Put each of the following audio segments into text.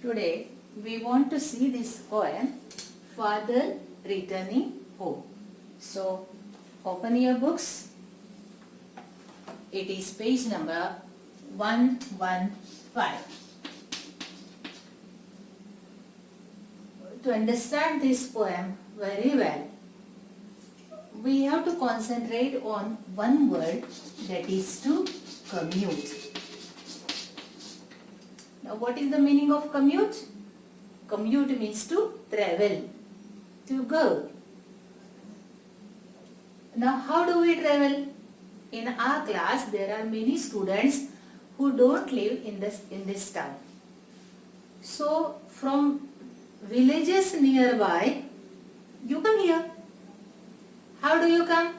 Today we want to see this poem, Father Returning Home. So open your books. It is page number 115. To understand this poem very well, we have to concentrate on one word, that is to commute. Now what is the meaning of commute? Commute means to travel, to go. Now how do we travel? In our class there are many students who don't live in this town. So from villages nearby you come here. How do you come?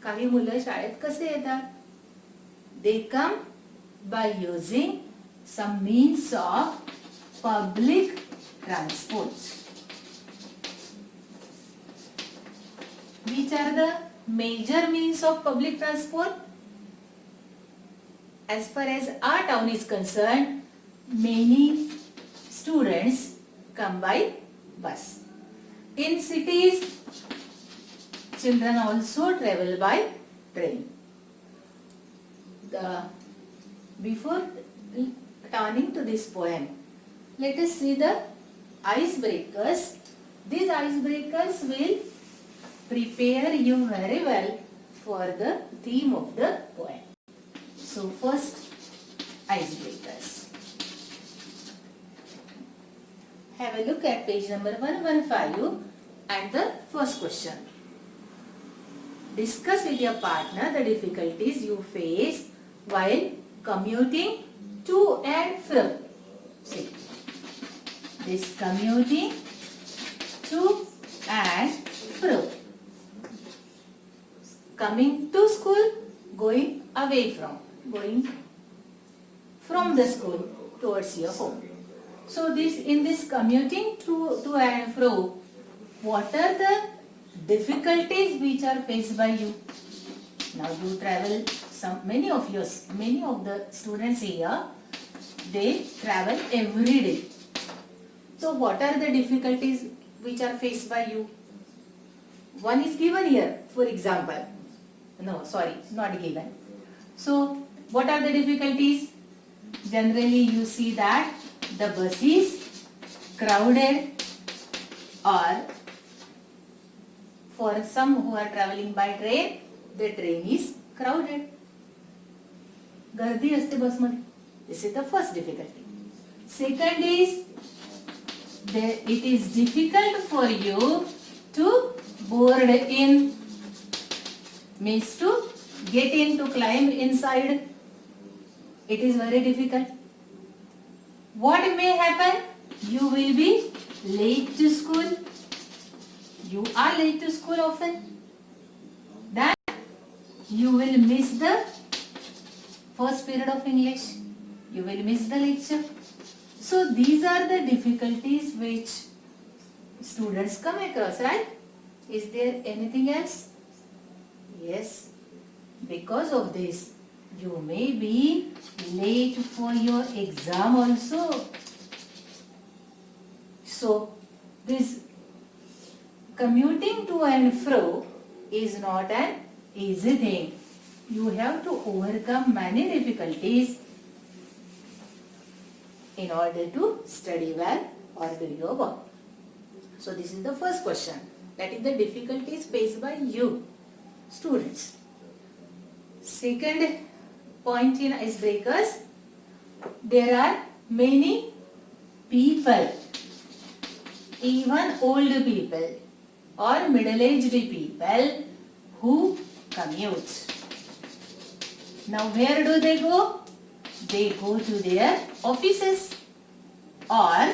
काही मुलं शाळेत कसे येतात? They come by using some means of public transport. Which are the major means of public transport? As far as our town is concerned, many students come by bus. In cities, children also travel by train. Before turning to this poem, let us see the icebreakers. These icebreakers will prepare you very well for the theme of the poem. So first, icebreakers. Have a look at page number 115 and the first question. Discuss with your partner the difficulties you face while commuting to and from. See, this commuting to and from. Coming to school, going away from. Going from the school towards your home. So in this commuting to and fro, what are the difficulties which are faced by you? Now you travel, many of the students here, they travel every day. So what are the difficulties which are faced by you? One is given here, for example. No, sorry, not given. So what are the difficulties? Generally you see that the bus is crowded, or for some who are traveling by train, the train is crowded. गर्दी असते बस मध्ये. This is the first difficulty. Second is it is difficult for you to board in, means to get in, to climb inside. It is very difficult. What may happen? You will be late to school. You are late to school often. Then you will miss the first period of English. You will miss the lecture. So these are the difficulties which students come across, right? Is there anything else? Yes. Because of this, you may be late for your exam also. So this commuting to and fro is not an easy thing. You have to overcome many difficulties in order to study well or do your work. So this is the first question. That is the difficulties faced by you, students. Second point in icebreakers, there are many people, even old people or middle-aged people who commute. Now where do they go? They go to their offices or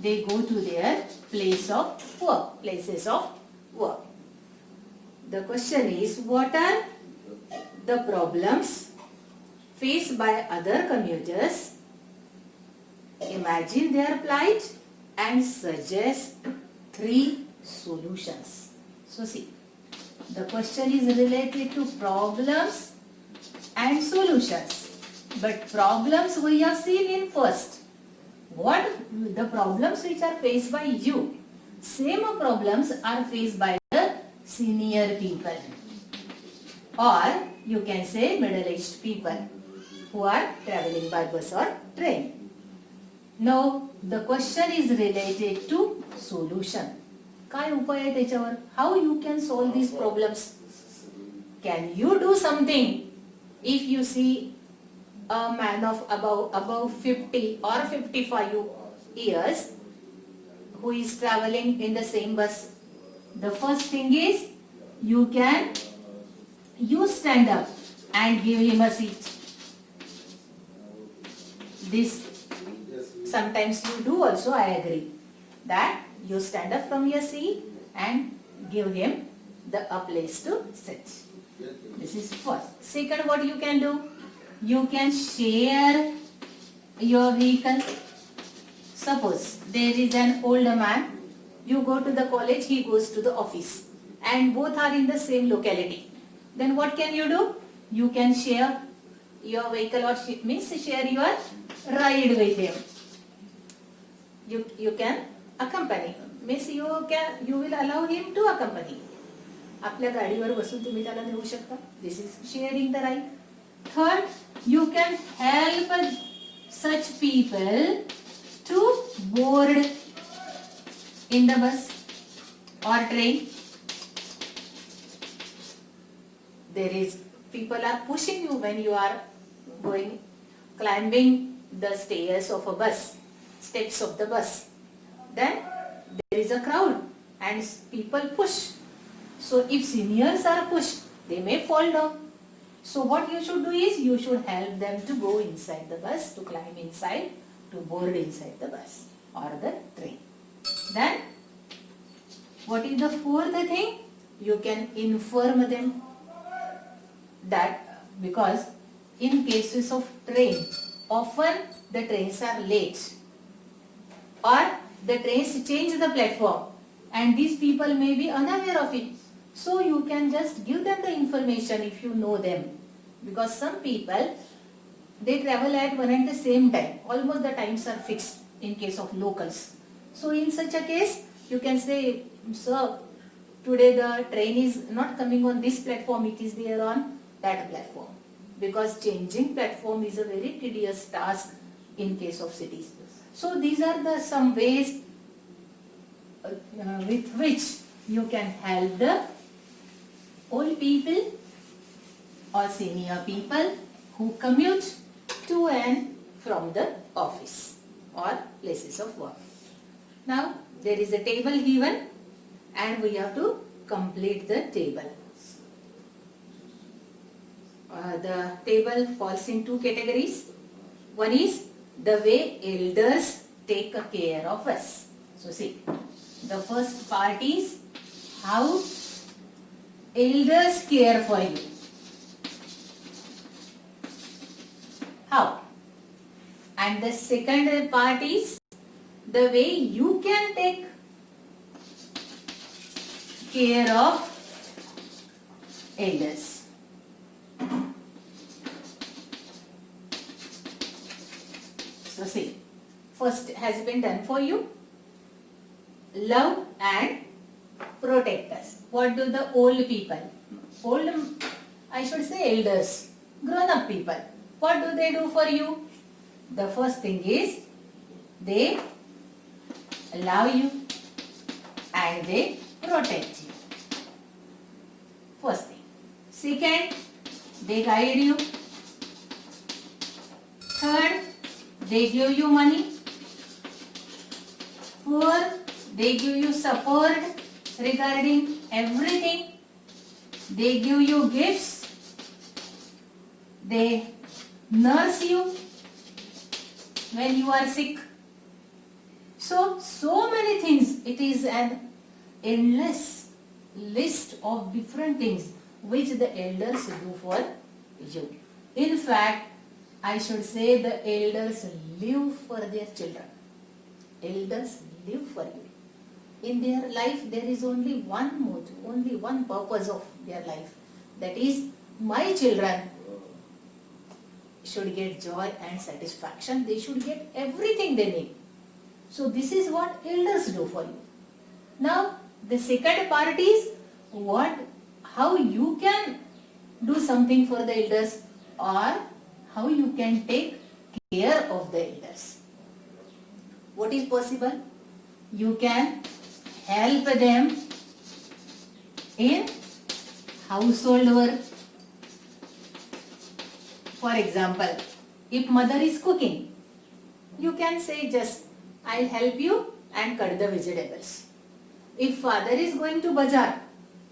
they go to their places of work. The question is, what are the problems faced by other commuters? Imagine their plight and suggest 3 solutions. So see, the question is related to problems and solutions. But problems we have seen in first. what the problems which are faced by you, same problems are faced by the senior people, or you can say middle-aged people who are traveling by bus or train. Now the question is related to solution. काय उपाय आहे त्याच्यावर? How you can solve these problems? Can you do something if you see a man of above 50 or 55 years who is traveling in the same bus? The first thing is you stand up and give him a seat. This sometimes you do also, I agree, that you stand up from your seat and give him a place to sit. This is first. Second, what you can do? You can share your vehicle. Suppose there is an older man, you go to the college, he goes to the office, and both are in the same locality. Then what can you do? You can share your vehicle, or means share your ride with him. You can accompany, means you will allow him to accompany. आपल्या गाडीवर बसून तुम्ही त्याला नेऊ शकता. This is sharing the ride. Third, you can help such people to board in the bus or train. There is people are pushing you when you are climbing the stairs of a bus, steps of the bus. Then there is a crowd and people push. So if seniors are pushed, they may fall down. So what you should do is you should help them to go inside the bus, to climb inside, to board inside the bus or the train. Then what is the fourth thing? You can inform them that, because in cases of train, often the trains are late or the trains change the platform and these people may be unaware of it. So you can just give them the information if you know them, because some people, they travel at one and the same time. Almost the times are fixed in case of locals. So in such a case, you can say, sir, today the train is not coming on this platform, it is there on that platform. Because changing platform is a very tedious task in case of cities. So these are the some ways with which you can help the old people or senior people who commute to and from the office or places of work. Now there is a table given and we have to complete the table. The table falls in two categories. One is the way elders take care of us. So see, the first part is how elders care for you. How? And the second part is the way you can take care of elders. So see, first has been done for you. Love and protect us. What do the old people, I should say elders, grown up people, what do they do for you? The first thing is they love you and they protect you. First thing. Second, they guide you. Third, they give you money. Fourth, they give you support regarding everything. They give you gifts. They nurse you when you are sick. So many things. It is an endless list of different things which the elders do for you. In fact, I should say the elders live for their children. Elders live for you. In their life, there is only one motive, only one purpose of their life. That is, my children should get joy and satisfaction. They should get everything they need. So this is what elders do for you. Now the second part is how you can do something for the elders, or how you can take care of the elders. What is possible? You can help them in household work. For example, if mother is cooking, you can say just, I'll help you and cut the vegetables. If father is going to bazaar,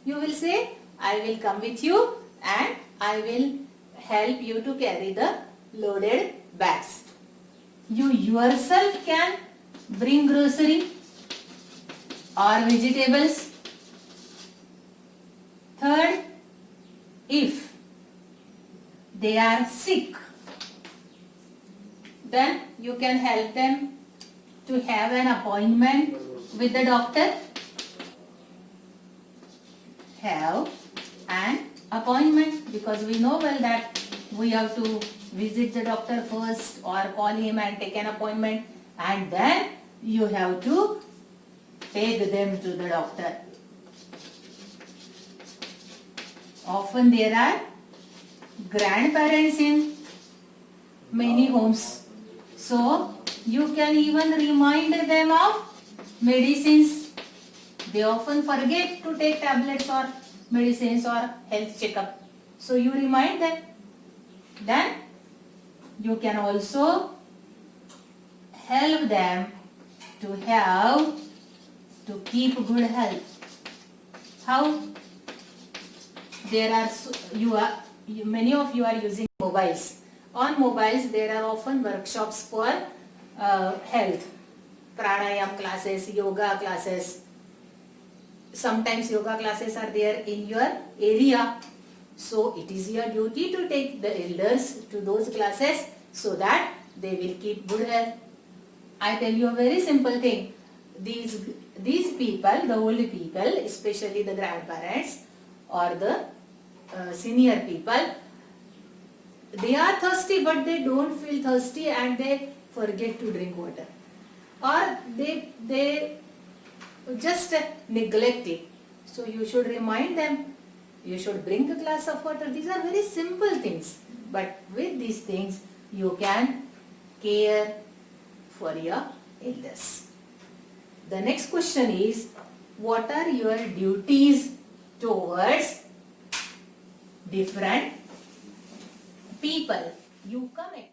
you will say, I will come with you and I will help you to carry the loaded bags. You yourself can bring grocery or vegetables. Third, if they are sick, then you can help them to have an appointment with the doctor. Have an appointment, because we know well that we have to visit the doctor first or call him and take an appointment, and then you have to take them to the doctor. Often there are grandparents in many homes, so you can even remind them of medicines. They often forget to take tablets or medicines or health checkup, so you remind them. Then you can also help them to keep good health. How? There are many of you are using mobiles. On mobiles there are often workshops for health, pranayam classes, yoga classes. Sometimes yoga classes are there in your area. So it is your duty to take the elders to those classes so that they will keep good health. I tell you a very simple thing. These people, the old people, especially the grandparents or the senior people, they are thirsty but they don't feel thirsty and they forget to drink water. Or they just neglect it. So you should remind them, you should bring a glass of water. These are very simple things. But with these things, you can care for your elders. The next question is, what are your duties towards different people you come across?